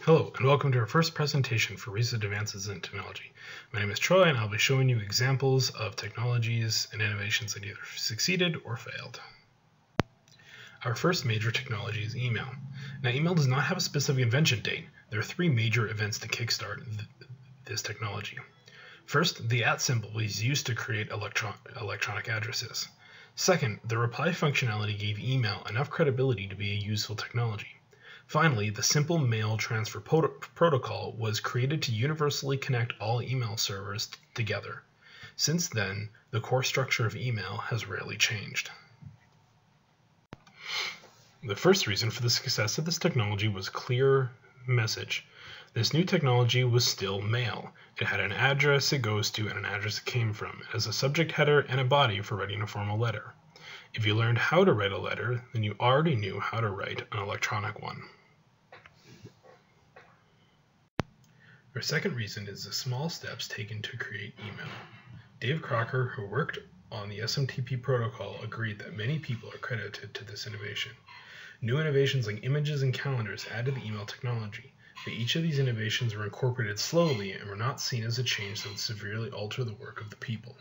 Hello, and welcome to our first presentation for Recent Advances in Technology. My name is Troy, and I'll be showing you examples of technologies and innovations that either succeeded or failed. Our first major technology is email. Now, email does not have a specific invention date. There are three major events to kickstart this technology. First, the @ symbol was used to create electronic addresses. Second, the reply functionality gave email enough credibility to be a useful technology. Finally, the simple mail transfer protocol was created to universally connect all email servers together. Since then, the core structure of email has rarely changed. The first reason for the success of this technology was clear message. This new technology was still mail. It had an address it goes to and an address it came from. It has a subject header and a body for writing a formal letter. If you learned how to write a letter, then you already knew how to write an electronic one. Our second reason is the small steps taken to create email. Dave Crocker, who worked on the SMTP protocol, agreed that many people are credited to this innovation. New innovations like images and calendars added to the email technology, but each of these innovations were incorporated slowly and were not seen as a change that would severely alter the work of the people.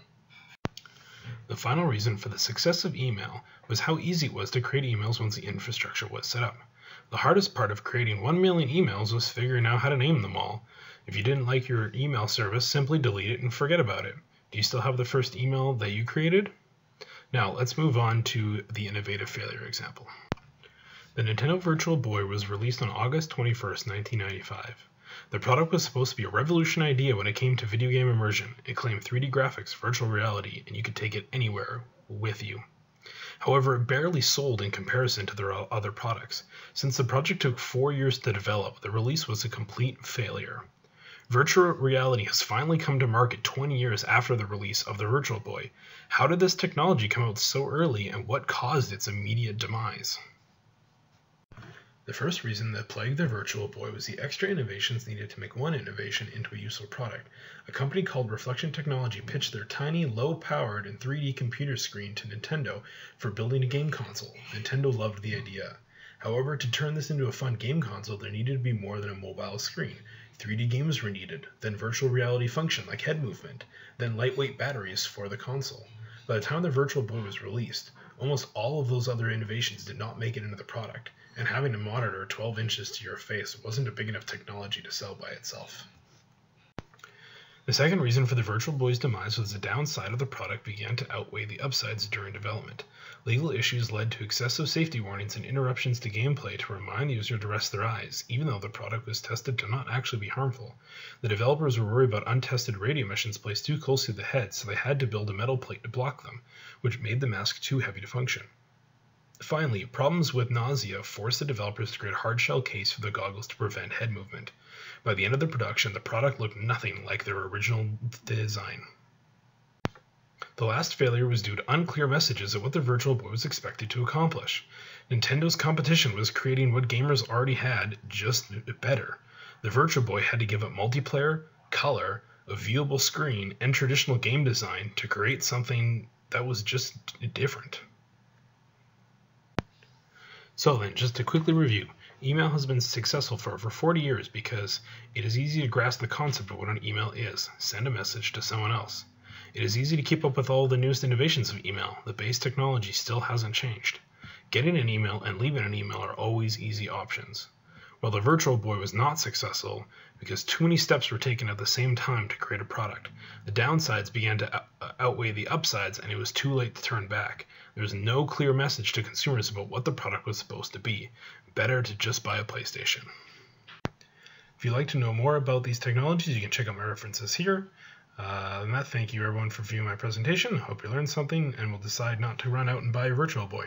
The final reason for the success of email was how easy it was to create emails once the infrastructure was set up. The hardest part of creating 1 million emails was figuring out how to name them all. If you didn't like your email service, simply delete it and forget about it. Do you still have the first email that you created? Now, let's move on to the innovative failure example. The Nintendo Virtual Boy was released on August 21st, 1995. The product was supposed to be a revolutionary idea when it came to video game immersion. It claimed 3D graphics, virtual reality, and you could take it anywhere with you. However, it barely sold in comparison to their other products. Since the project took 4 years to develop, the release was a complete failure. Virtual reality has finally come to market 20 years after the release of the Virtual Boy. How did this technology come out so early, and what caused its immediate demise? The first reason that plagued the Virtual Boy was the extra innovations needed to make one innovation into a useful product. A company called Reflection Technology pitched their tiny, low-powered, and 3D computer screen to Nintendo for building a game console. Nintendo loved the idea. However, to turn this into a fun game console, there needed to be more than a mobile screen. 3D games were needed, then virtual reality function like head movement, then lightweight batteries for the console. By the time the Virtual Boy was released, almost all of those other innovations did not make it into the product, and having a monitor 12 inches to your face wasn't a big enough technology to sell by itself. The second reason for the Virtual Boy's demise was the downside of the product began to outweigh the upsides during development. Legal issues led to excessive safety warnings and interruptions to gameplay to remind the user to rest their eyes, even though the product was tested to not actually be harmful. The developers were worried about untested radio emissions placed too close to the head, so they had to build a metal plate to block them, which made the mask too heavy to function. Finally, problems with nausea forced the developers to create a hard-shell case for the goggles to prevent head movement. By the end of the production, the product looked nothing like their original design. The last failure was due to unclear messages of what the Virtual Boy was expected to accomplish. Nintendo's competition was creating what gamers already had, just better. The Virtual Boy had to give up multiplayer, color, a viewable screen, and traditional game design to create something that was just different. So then, just to quickly review, email has been successful for over 40 years because it is easy to grasp the concept of what an email is. Send a message to someone else. It is easy to keep up with all the newest innovations of email. The base technology still hasn't changed. Getting an email and leaving an email are always easy options. While the Virtual Boy was not successful because too many steps were taken at the same time to create a product, the downsides began to outweigh the upsides and it was too late to turn back. There was no clear message to consumers about what the product was supposed to be. Better to just buy a PlayStation. If you'd like to know more about these technologies, you can check out my references here. Thank you everyone for viewing my presentation. Hope you learned something and will decide not to run out and buy a Virtual Boy.